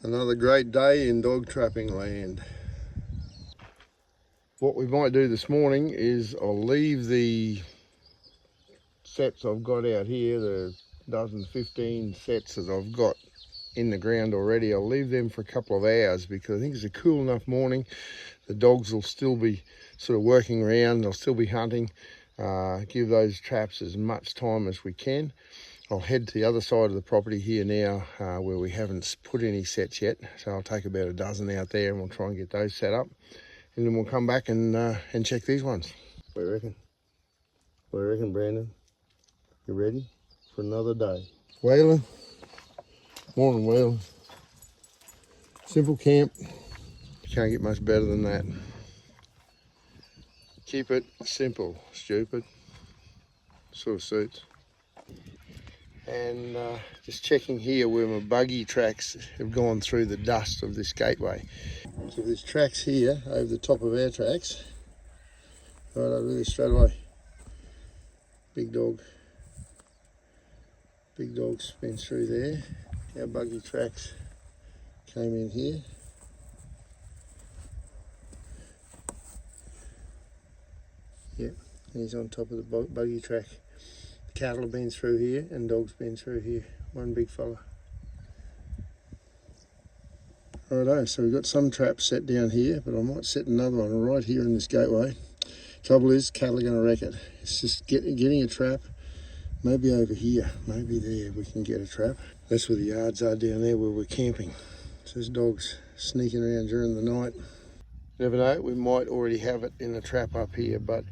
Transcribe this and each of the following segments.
Another great day in dog trapping land. What we might do this morning is I'll leave the sets I've got out here, the dozen 15 sets that I've got in the ground already. I'll leave them for a couple of hours because I think it's a cool enough morning. The dogs will still be sort of working around, they'll still be hunting. Give those traps as much time as we can. I'll head to the other side of the property here now where we haven't put any sets yet. So I'll take about a dozen out there and we'll try and get those set up. And then we'll come back and check these ones. What do you reckon? What do you reckon, Brandon? You ready for another day? Waylon. Morning, Waylon. Simple camp. You can't get much better than that. Keep it simple, stupid. Sort of suits. And just checking here where my buggy tracks have gone through the dust of this gateway. So there's tracks here over the top of our tracks. Right over there straight away. Big dog. Big dog's been through there. Our buggy tracks came in here. Yep, he's on top of the buggy track. Cattle have been through here and dogs been through here. One big fella. Righto, so we've got some traps set down here, but I might set another one right here in this gateway. Trouble is, cattle are going to wreck it. It's just getting a trap. Maybe over here, maybe there we can get a trap. That's where the yards are down there where we're camping. So there's dogs sneaking around during the night. Never know, we might already have it in a trap up here, but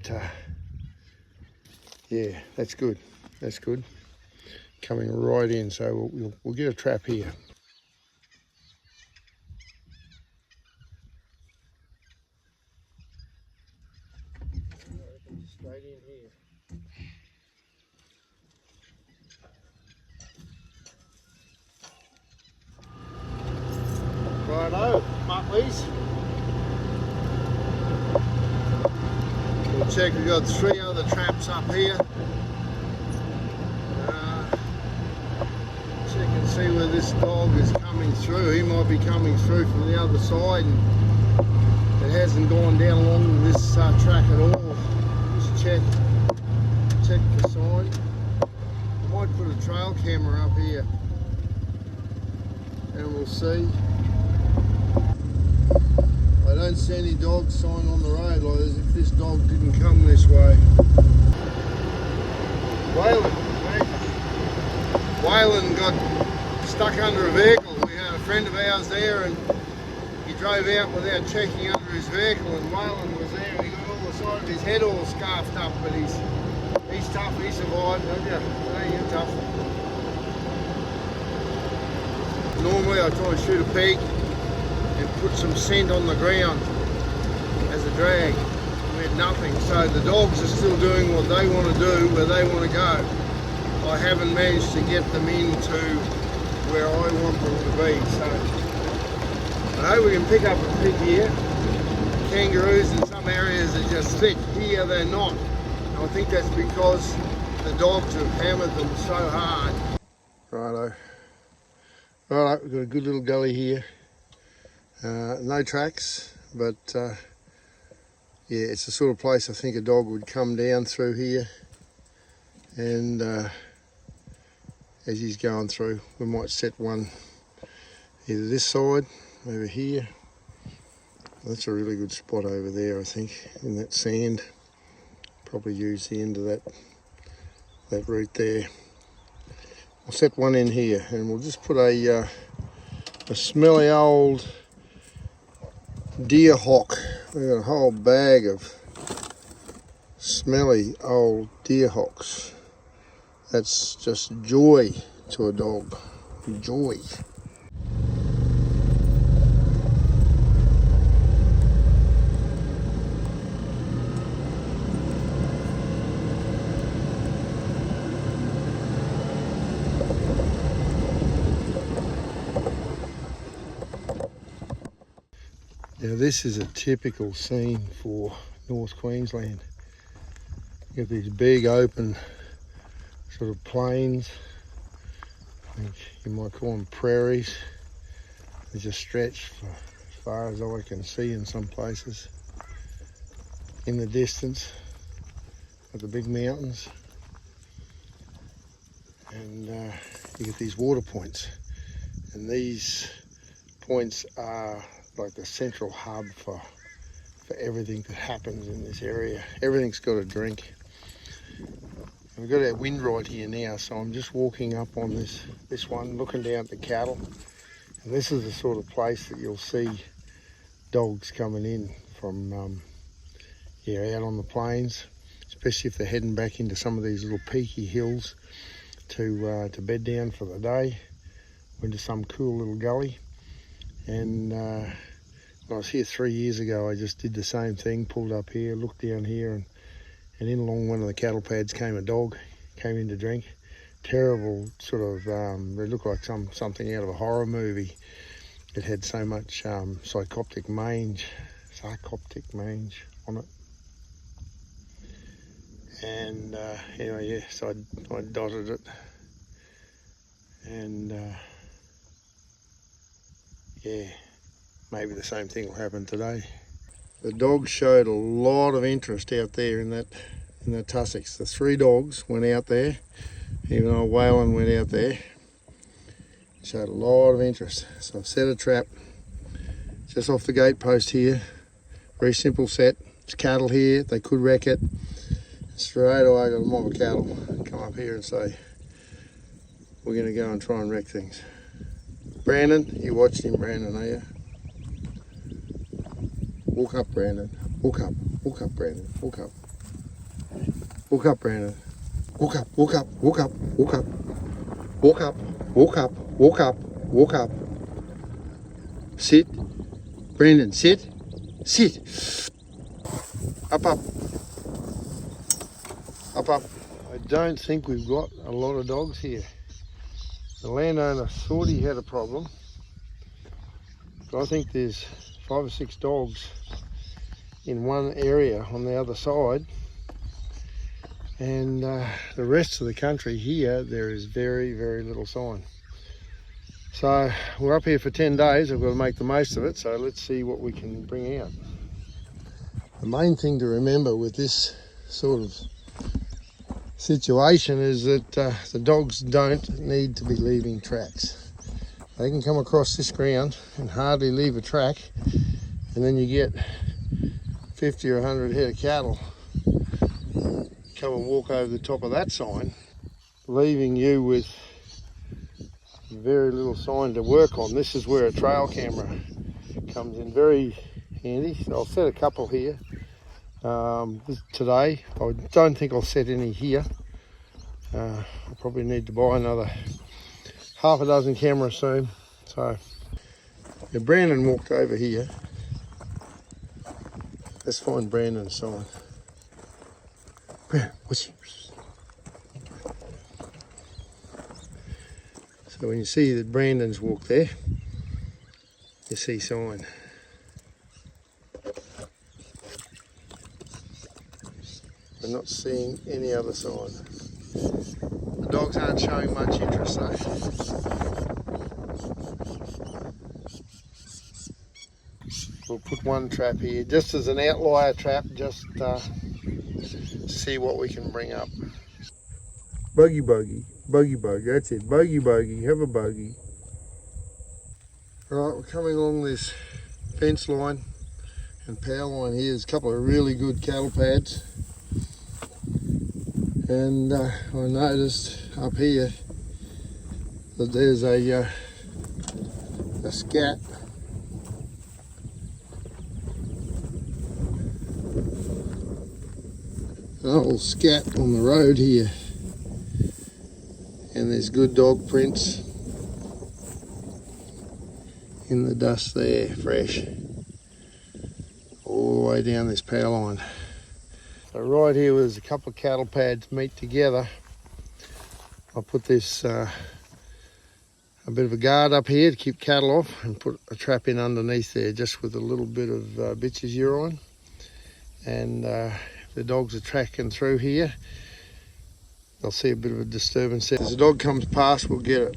yeah, that's good. That's good. Coming right in, so we'll get a trap here. Straight in here. Righto, muttleys. We'll check, we've got 3 other traps up here. Check and see where this dog is coming through. He might be coming through from the other side and it hasn't gone down along this track at all. Just check the sign. I might put a trail camera up here and we'll see. I don't see any dog sign on the road, like as if this dog didn't come this way. Waylon got stuck under a vehicle. We had a friend of ours there and he drove out without checking under his vehicle and Waylon was there and he got all the side of his head all scarfed up, but he's tough, he survived, don't you? Hey, you're tough. Normally I try and shoot a peg and put some scent on the ground as a drag. We had nothing, so the dogs are still doing what they want to do, where they want to go. I haven't managed to get them into where I want them to be, so I know we can pick up a pig here. Kangaroos in some areas are just thick, here they're not. And I think that's because the dogs have hammered them so hard. Righto. Alright, we've got a good little gully here. No tracks, but yeah, it's the sort of place I think a dog would come down through here and as he's going through we might set one either this side, over here. That's a really good spot over there, I think, in that sand. Probably use the end of that route there. I'll set one in here and we'll just put a smelly old deer hock. We've got a whole bag of smelly old deer hocks. That's just joy to a dog. Joy. Now this is a typical scene for North Queensland. You get these big open sort of plains. I think you might call them prairies. They just stretch for as far as I can see in some places. In the distance of the big mountains. And you get these water points. And these points are like the central hub for everything that happens in this area. Everything's got a drink. We've got our wind right here now, so I'm just walking up on this one, looking down at the cattle. And this is the sort of place that you'll see dogs coming in from out on the plains, especially if they're heading back into some of these little peaky hills to bed down for the day, into some cool little gully. And when I was here 3 years ago, I just did the same thing, pulled up here, looked down here, and in along one of the cattle pads came a dog, came in to drink. Terrible sort of, they looked like something out of a horror movie. It had so much sarcoptic mange on it. And anyway, yeah, so I dotted it. And yeah, maybe the same thing will happen today. The dogs showed a lot of interest out there in the tussocks. The 3 dogs went out there, even though Waylon went out there. Showed a lot of interest. So I've set a trap just off the gate post here. Very simple set. There's cattle here, they could wreck it. Straight away I got a mob of cattle come up here and say, we're going to go and try and wreck things. Brandon, you watched him, Brandon, are you? Walk up, Brandon. Walk up, Brandon. Walk up. Walk up, Brandon. Walk up, walk up, walk up, walk up. Walk up, walk up, walk up, walk up. Sit. Brandon, sit. Sit. Up, up. Up, up. I don't think we've got a lot of dogs here. The landowner thought he had a problem, but I think there's 5 or 6 dogs in one area on the other side, and the rest of the country here there is very, very little sign. So we're up here for 10 days. I've got to make the most of it, so let's see what we can bring out. The main thing to remember with this sort of situation is that the dogs don't need to be leaving tracks. They can come across this ground and hardly leave a track, and then you get 50 or 100 head of cattle come and walk over the top of that sign, leaving you with very little sign to work on. This is where a trail camera comes in very handy. So I'll set a couple here today. I don't think I'll set any here. I'll probably need to buy another half a dozen cameras soon. So yeah, Brandon walked over here. Let's find Brandon's sign. Brandon, what's he? So when you see that Brandon's walked there, you see sign. We're not seeing any other sign. The dogs aren't showing much interest though. We'll put one trap here just as an outlier trap, just see what we can bring up. Buggy Buggy, Buggy Buggy, that's it, Buggy Buggy, have a buggy. Right, we're coming along this fence line and power line here. There's a couple of really good cattle pads. And I noticed up here that there's a scat. An old scat on the road here. And there's good dog prints in the dust there, fresh. All the way down this power line. So right here where there's a couple of cattle pads meet together, I'll put this a bit of a guard up here to keep cattle off, and put a trap in underneath there just with a little bit of bitches urine. And if the dogs are tracking through here, They'll see a bit of a disturbance there. As the dog comes past, we'll get it.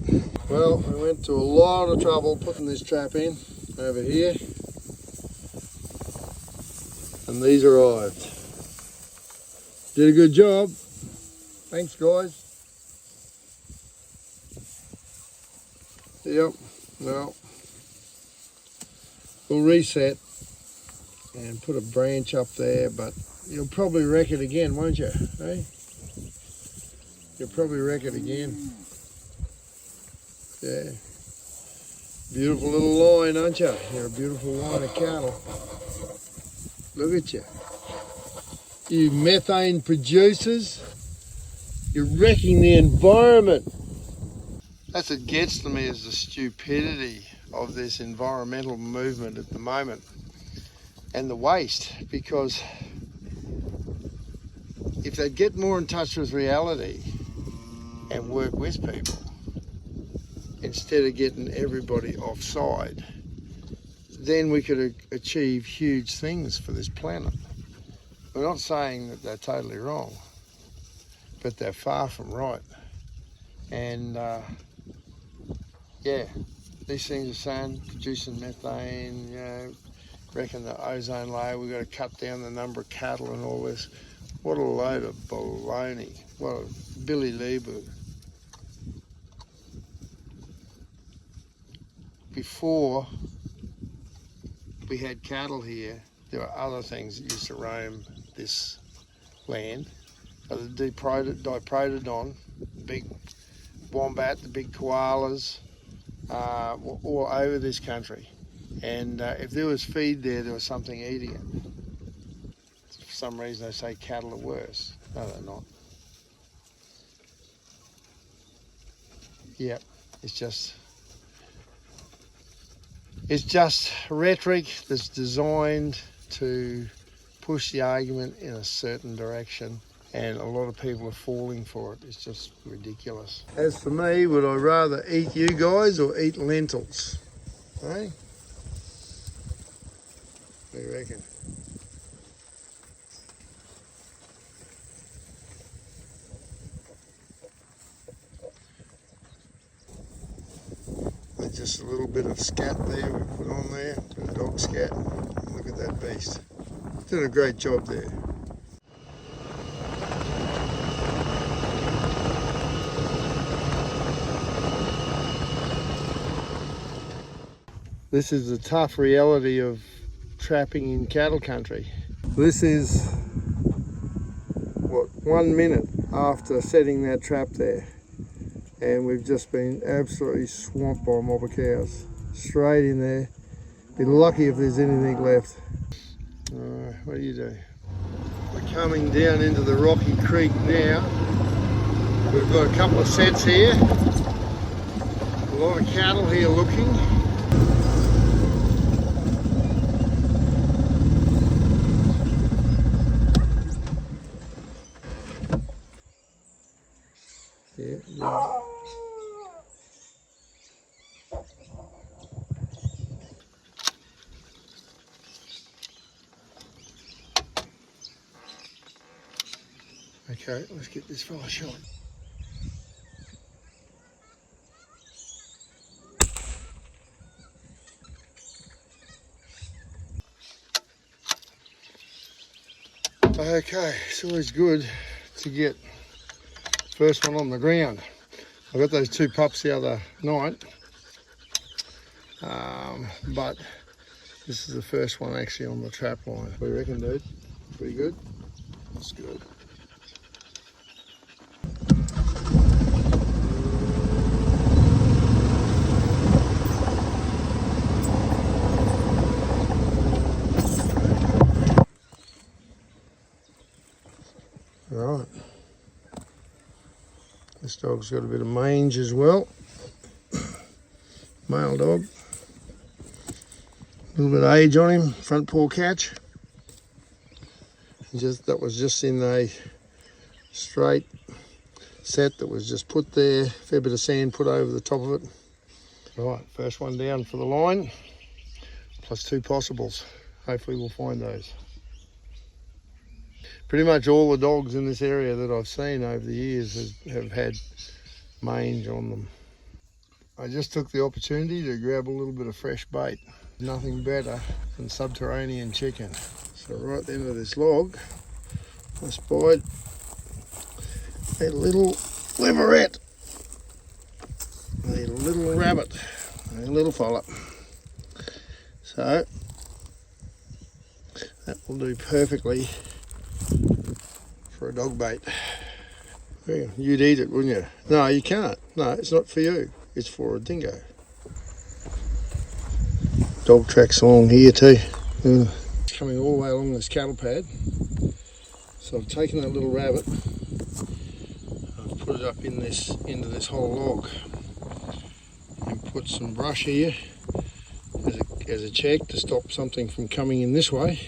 Well, we went to a lot of trouble putting this trap in over here. And these arrived. Did a good job. Thanks, guys. Yep, well, we'll reset and put a branch up there, but you'll probably wreck it again, won't you? Eh? You'll probably wreck it again. Yeah. Beautiful little line, aren't you? You're a beautiful line of cattle. Look at you. You methane producers. You're wrecking the environment. That's what gets to me, is the stupidity of this environmental movement at the moment and the waste, because if they get more in touch with reality and work with people instead of getting everybody offside, then we could achieve huge things for this planet. We're not saying that they're totally wrong, but they're far from right. And yeah, these things are saying producing methane, you know, wrecking the ozone layer, we've got to cut down the number of cattle and all this. What a load of baloney. What a Billy Leeboo. Before we had cattle here, there were other things that used to roam this land. The Diprotodon, the big wombat, the big koalas, were all over this country. And if there was feed there, there was something eating it. For some reason they say cattle are worse. No, they're not. Yep, it's just rhetoric that's designed to push the argument in a certain direction, and a lot of people are falling for it. It's just ridiculous. As for me, would I rather eat you guys or eat lentils? Hey? What do you reckon? There's just a little bit of scat there we put on there, a bit of dog scat. Look at that beast. Doing a great job there. This is the tough reality of trapping in cattle country. This is, what, 1 minute after setting that trap there, and we've just been absolutely swamped by a mob of cows. Straight in there. Be lucky if there's anything left. Alright, what do you do? We're coming down into the rocky creek now. We've got a couple of sets here. A lot of cattle here looking. Yeah. Okay, let's get this fella shot. Okay, it's always good to get first one on the ground. I got those two pups the other night, but this is the first one actually on the trap line. What do you reckon, dude? Pretty good? That's good. All right. This dog's got a bit of mange as well. Male dog. A little bit of age on him, front paw catch. That was just in a straight set that was just put there, fair bit of sand put over the top of it. Right, first one down for the line, plus two possibles. Hopefully we'll find those. Pretty much all the dogs in this area that I've seen over the years have had mange on them. I just took the opportunity to grab a little bit of fresh bait. Nothing better than subterranean chicken. So right at the end of this log, I spied a little leveret, a little rabbit, a little fella. So that will do perfectly for a dog bait. You'd eat it, wouldn't you? No, you can't. No, it's not for you. It's for a dingo. Dog tracks along here too. It's coming all the way along this cattle pad. So I've taken that little rabbit, I've put it up in into this whole log, and put some brush here as a check to stop something from coming in this way.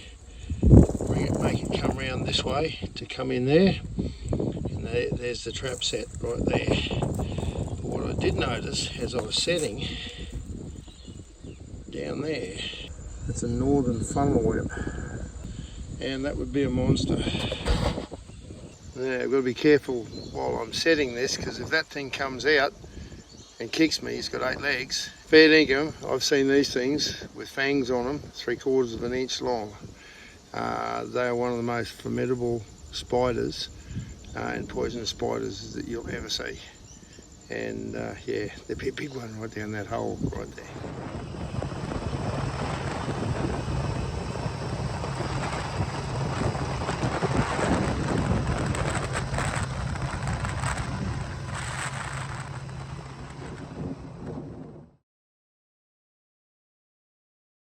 Make it come round this way to come in there, and there's the trap set right there. But what I did notice as I was setting down there, it's a northern funnel web, and that would be a monster. Yeah, I've got to be careful while I'm setting this, because if that thing comes out and kicks me, it's got 8 legs. Fair dinkum, I've seen these things with fangs on them, 3/4 of an inch long. They are one of the most formidable spiders and poisonous spiders that you'll ever see. And yeah, there'd be a big one right down that hole right there.